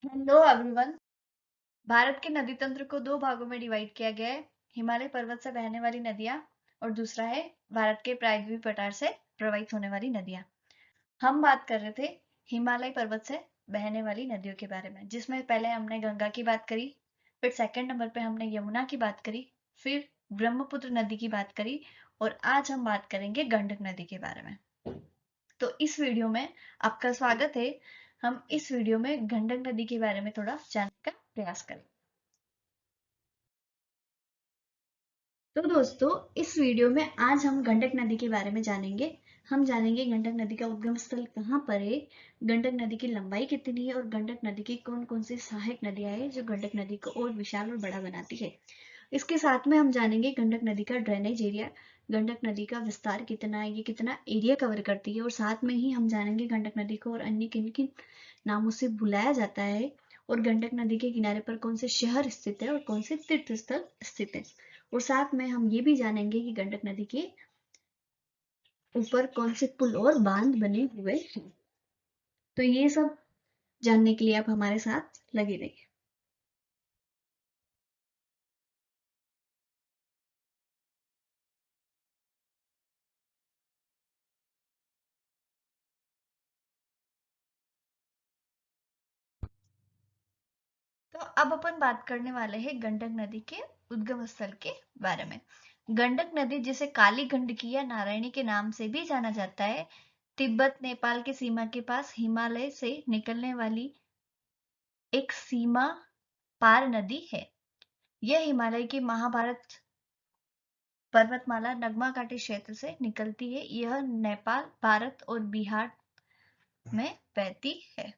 Hello everyone. Bharat के नदी तंत्र को दो भागों में डिवाइड किया गया है। हिमालय पर्वत से बहने वाली नदियां और दूसरा है भारत के प्रायद्वीप पठार से प्रवाहित होने वाली नदियां। हम बात कर रहे थे हिमालय पर्वत से बहने वाली नदियों के बारे में, जिसमें पहले हमने गंगा की बात करी, फिर सेकंड नंबर पे हमने यमुना की बात करी, फिर ब्रह्मपुत्र नदी की बात करी और आज हम बात करेंगे गंडक नदी के बारे में। तो इस वीडियो में आपका स्वागत है। हम इस वीडियो में गंडक नदी के बारे में थोड़ा जानने का प्रयास करें। तो दोस्तों, इस वीडियो में आज हम गंडक नदी के बारे में जानेंगे। हम जानेंगे गंडक नदी का उद्गम स्थल कहाँ पर है, गंडक नदी की लंबाई कितनी है और गंडक नदी की कौन कौन सी सहायक नदियां हैं जो गंडक नदी को और विशाल और बड़ा बनाती है। इसके साथ में हम जानेंगे गंडक नदी का ड्रेनेज एरिया, गंडक नदी का विस्तार कितना है, ये कितना एरिया कवर करती है, और साथ में ही हम जानेंगे गंडक नदी को और अन्य किन किन नामों से बुलाया जाता है, और गंडक नदी के किनारे पर कौन से शहर स्थित है और कौन से तीर्थ स्थल स्थित है। और साथ में हम ये भी जानेंगे कि गंडक नदी के ऊपर कौन से पुल और बांध बने हुए हैं। तो ये सब जानने के लिए आप हमारे साथ लगे रहिए। तो अब अपन बात करने वाले हैं गंडक नदी के उद्गम स्थल के बारे में। गंडक नदी, जिसे काली गंडकी या नारायणी के नाम से भी जाना जाता है, तिब्बत नेपाल की सीमा के पास हिमालय से निकलने वाली एक सीमा पार नदी है। यह हिमालय की महाभारत पर्वतमाला नगमा घाटी क्षेत्र से निकलती है। यह नेपाल, भारत और बिहार में बहती है।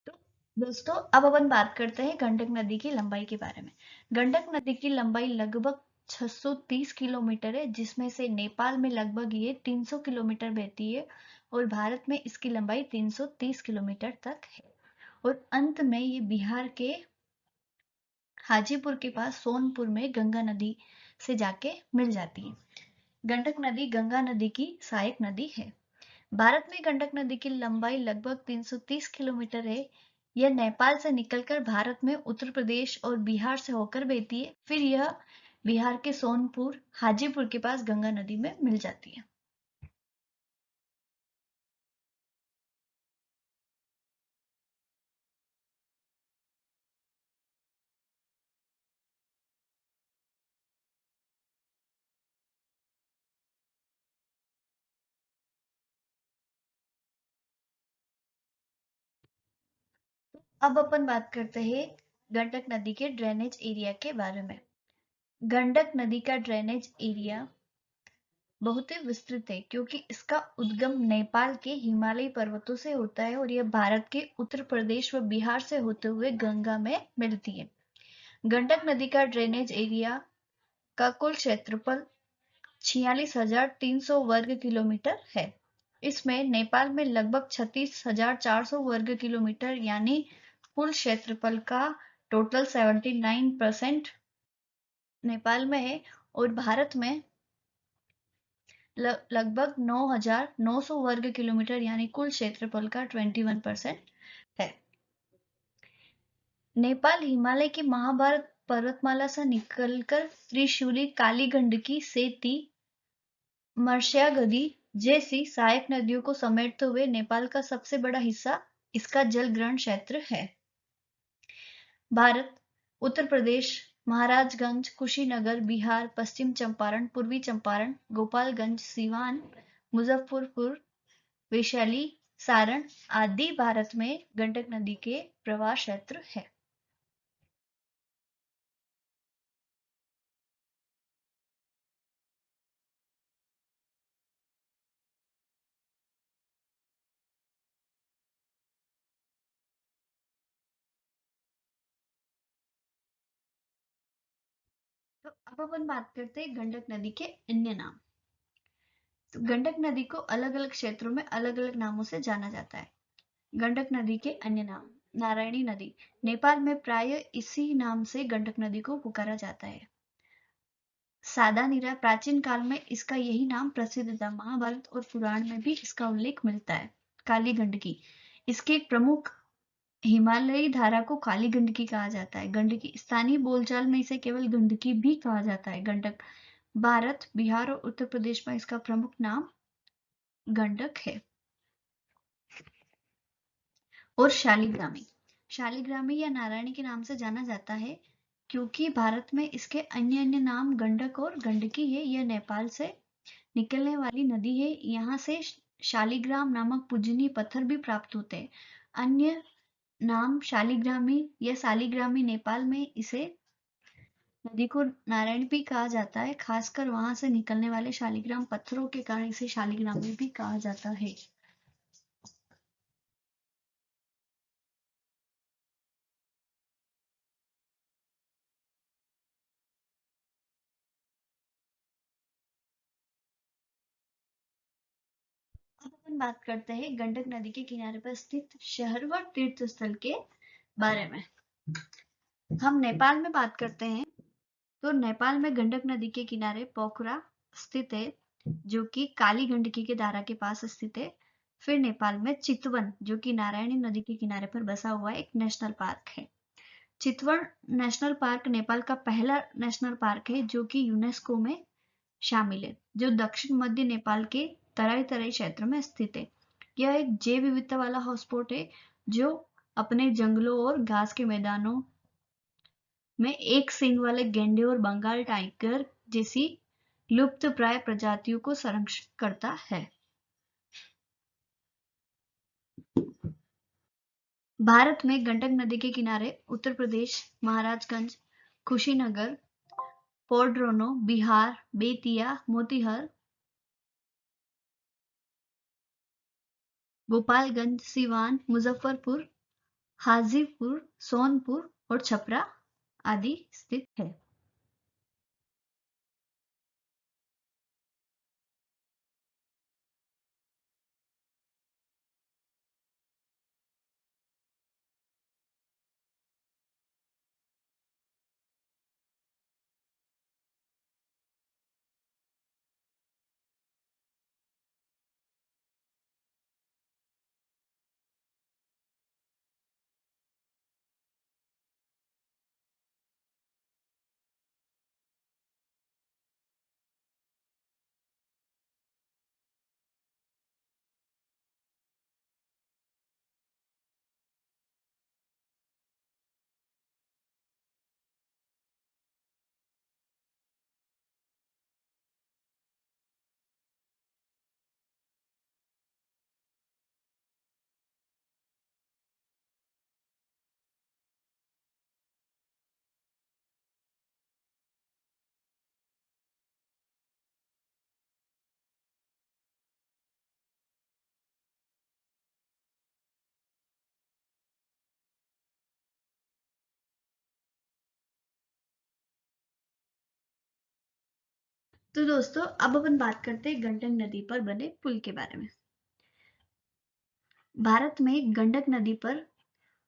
तो दोस्तों, अब अपन बात करते हैं गंडक नदी की लंबाई के बारे में। गंडक नदी की लंबाई लगभग 630 किलोमीटर है, जिसमें से नेपाल में लगभग ये 300 किलोमीटर बहती है और भारत में इसकी लंबाई 330 किलोमीटर तक है। और अंत में ये बिहार के हाजीपुर के पास सोनपुर में गंगा नदी से जाके मिल जाती है। गंडक नदी गंगा नदी की सहायक नदी है। भारत में गंडक नदी की लंबाई लगभग 330 किलोमीटर है। यह नेपाल से निकलकर भारत में उत्तर प्रदेश और बिहार से होकर बहती है। फिर यह बिहार के सोनपुर हाजीपुर के पास गंगा नदी में मिल जाती है। अब अपन बात करते हैं गंडक नदी के ड्रेनेज एरिया के बारे में। गंडक नदी का ड्रेनेज एरिया बहुत ही विस्तृत है, क्योंकि इसका उद्गम नेपाल के हिमालयी पर्वतों से होता है और यह भारत के उत्तर प्रदेश व बिहार से होते हुए गंगा में मिलती है। गंडक नदी का ड्रेनेज एरिया का कुल क्षेत्रफल 46,300 वर्ग किलोमीटर है। इसमें नेपाल में लगभग 36,400 वर्ग किलोमीटर यानी कुल क्षेत्रफल का टोटल 79% नेपाल में है, और भारत में लगभग 9,900 वर्ग किलोमीटर यानी कुल क्षेत्रफल का 21% है। नेपाल हिमालय की महाभारत पर्वतमाला से निकलकर त्रिशूली, काली गंडकी, सेती, मर्मयागदी जैसी सहायक नदियों को समेटते हुए नेपाल का सबसे बड़ा हिस्सा इसका जल ग्रहण क्षेत्र है। भारत उत्तर प्रदेश, महाराजगंज, कुशीनगर, बिहार, पश्चिम चंपारण, पूर्वी चंपारण, गोपालगंज, सीवान, मुजफ्फरपुर, वैशाली, सारण आदि भारत में गंडक नदी के प्रवाह क्षेत्र है। तो अब अपन बात करते हैं गंडक नदी के अन्य नाम। तो गंडक नदी को अलग अलग क्षेत्रों में अलग अलग नामों से जाना जाता है। गंडक नदी के अन्य नाम: नारायणी नदी, नेपाल में प्राय इसी नाम से गंडक नदी को पुकारा जाता है। सादा नीरा प्राचीन काल में इसका यही नाम प्रसिद्ध था। महाभारत और पुराण में भी इसका उल्लेख मिलता है। काली गंडकी, इसके एक प्रमुख हिमालयी धारा को काली गंडकी कहा जाता है। गंडकी स्थानीय बोलचाल में इसे केवल गंडकी भी कहा जाता है। गंडक भारत, बिहार और उत्तर प्रदेश में इसका प्रमुख नाम गंडक है। और शालिग्रामी, शालिग्रामी या नारायणी के नाम से जाना जाता है क्योंकि भारत में इसके अन्य अन्य नाम गंडक और गंडकी है। यह नेपाल से निकलने वाली नदी है। यहाँ से शालिग्राम नामक पूजनीय पत्थर भी प्राप्त होते हैं। अन्य नाम शालिग्रामी या सालिग्रामी, नेपाल में इसे नदी को नारायण भी कहा जाता है। खासकर वहां से निकलने वाले शालिग्राम पत्थरों के कारण इसे शालिग्रामी भी कहा जाता है। अब अपन बात करते हैं गंडक नदी के किनारे पर स्थित शहर व तीर्थ स्थल के बारे में। हम नेपाल में बात करते हैं तो नेपाल में गंडक नदी के किनारे पोखरा स्थित है जो कि काली गंडकी के धारा के पास स्थित है। फिर नेपाल में चितवन जो कि नारायणी नदी के किनारे पर बसा हुआ एक नेशनल पार्क है। चितवन नेशनल पार्क नेपाल का पहला नेशनल पार्क है जो कि यूनेस्को में शामिल है, जो दक्षिण मध्य नेपाल के तराई तराई क्षेत्र में स्थित है। यह एक जैव विविधता वाला हॉटस्पॉट है जो अपने जंगलों और घास के मैदानों में एक सींग वाले गैंडे और बंगाल टाइगर जैसी लुप्त प्राय प्रजातियों को संरक्षित करता है। भारत में गंडक नदी के किनारे उत्तर प्रदेश, महाराजगंज, कुशीनगर, पोड्रोनो, बिहार, बेतिया, मोतीहार, गोपालगंज, सिवान, मुजफ्फरपुर, हाजीपुर, सोनपुर और छपरा आदि स्थित है। तो दोस्तों अब अपन बात करते हैं गंडक नदी पर बने पुल के बारे में। भारत में गंडक नदी पर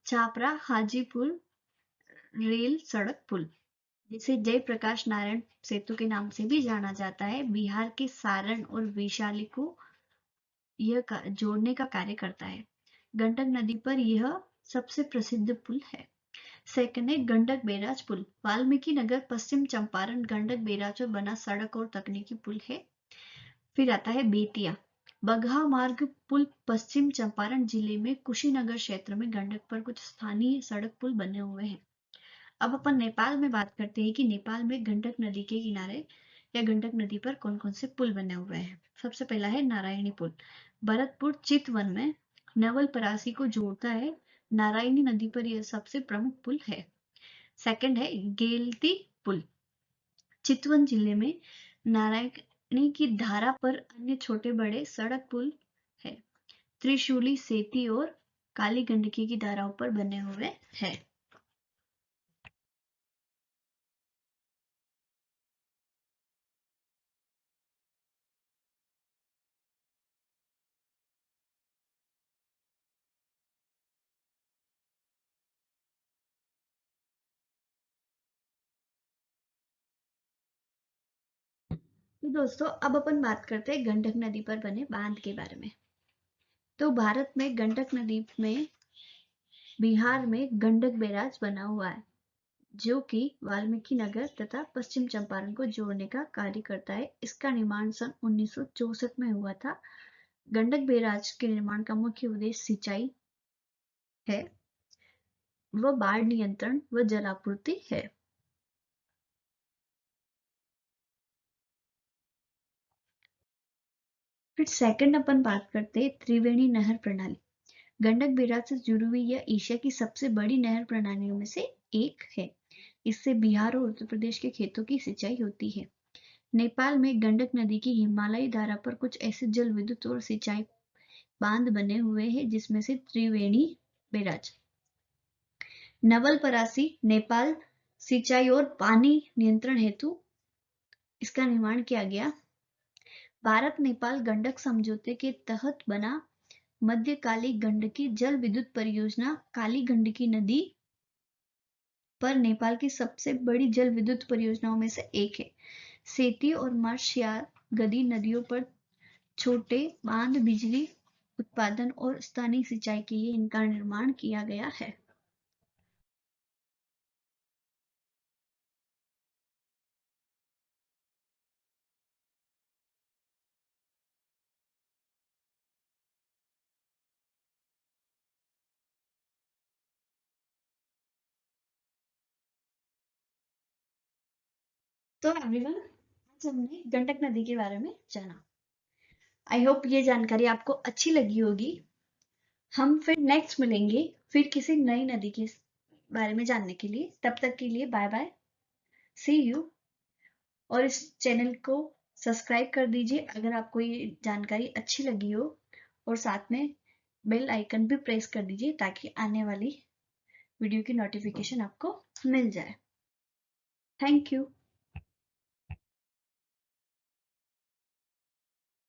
छापरा हाजीपुर रेल सड़क पुल, जिसे जयप्रकाश नारायण सेतु के नाम से भी जाना जाता है, बिहार के सारण और वैशाली को यह जोड़ने का कार्य करता है। गंडक नदी पर यह सबसे प्रसिद्ध पुल है। सेकंड है गंडक बैराज पुल, वाल्मीकि नगर पश्चिम चंपारण गंडक बैराज पर बना सड़क और तकनीकी पुल है। फिर आता है बेतिया बगहा मार्ग पुल, पश्चिम चंपारण जिले में कुशीनगर क्षेत्र में गंडक पर कुछ स्थानीय सड़क पुल बने हुए हैं। अब अपन नेपाल में बात करते हैं कि नेपाल में गंडक नदी के किनारे या गंडक नदी पर कौन कौन से पुल बने हुए हैं। सबसे पहला है नारायणी पुल, भरतपुर चितवन में नवलपरासी को जोड़ता है। नारायणी नदी पर यह सबसे प्रमुख पुल है। सेकंड है गेलती पुल, चितवन जिले में नारायणी की धारा पर अन्य छोटे बड़े सड़क पुल है। त्रिशूली, सेती और काली गंडकी की धाराओं पर बने हुए हैं। तो दोस्तों अब अपन बात करते हैं गंडक नदी पर बने बांध के बारे में। तो भारत में गंडक नदी में बिहार में गंडक बैराज बना हुआ है, जो कि वाल्मीकि नगर तथा पश्चिम चंपारण को जोड़ने का कार्य करता है। इसका निर्माण सन 1964 में हुआ था। गंडक बैराज के निर्माण का मुख्य उद्देश्य सिंचाई है, व बाढ़ नियंत्रण व जलापूर्ति है। फिर सेकंड अपन बात करते हैं त्रिवेणी नहर प्रणाली। गंडक बैराज से जुड़ी हुई यह एशिया की सबसे बड़ी नहर प्रणालियों में से एक है। इससे बिहार और उत्तर प्रदेश के खेतों की सिंचाई होती है। नेपाल में गंडक नदी की हिमालयी धारा पर कुछ ऐसे जल विद्युत और सिंचाई बांध बने हुए हैं, जिसमें से त्रिवेणी बैराज। नवलपरासी नेपाल सिंचाई और पानी नियंत्रण हेतु इसका निर्माण किया गया। भारत नेपाल गंडक समझौते के तहत बना मध्यकालिक गंडकी जल विद्युत परियोजना काली गंडकी नदी पर नेपाल की सबसे बड़ी जल विद्युत परियोजनाओं में से एक है। सेती और मर्श्यागदी नदियों पर छोटे बांध बिजली उत्पादन और स्थानीय सिंचाई के लिए इनका निर्माण किया गया है। तो एवरीवन, आज हमने गंडक नदी के बारे में जाना। आई होप ये जानकारी आपको अच्छी लगी होगी। हम फिर नेक्स्ट मिलेंगे फिर किसी नई नदी के बारे में जानने के लिए। तब तक के लिए बाय बाय, सी यू। और इस चैनल को सब्सक्राइब कर दीजिए अगर आपको ये जानकारी अच्छी लगी हो, और साथ में बेल आइकन भी प्रेस कर दीजिए ताकि आने वाली वीडियो की नोटिफिकेशन आपको मिल जाए। Thank you.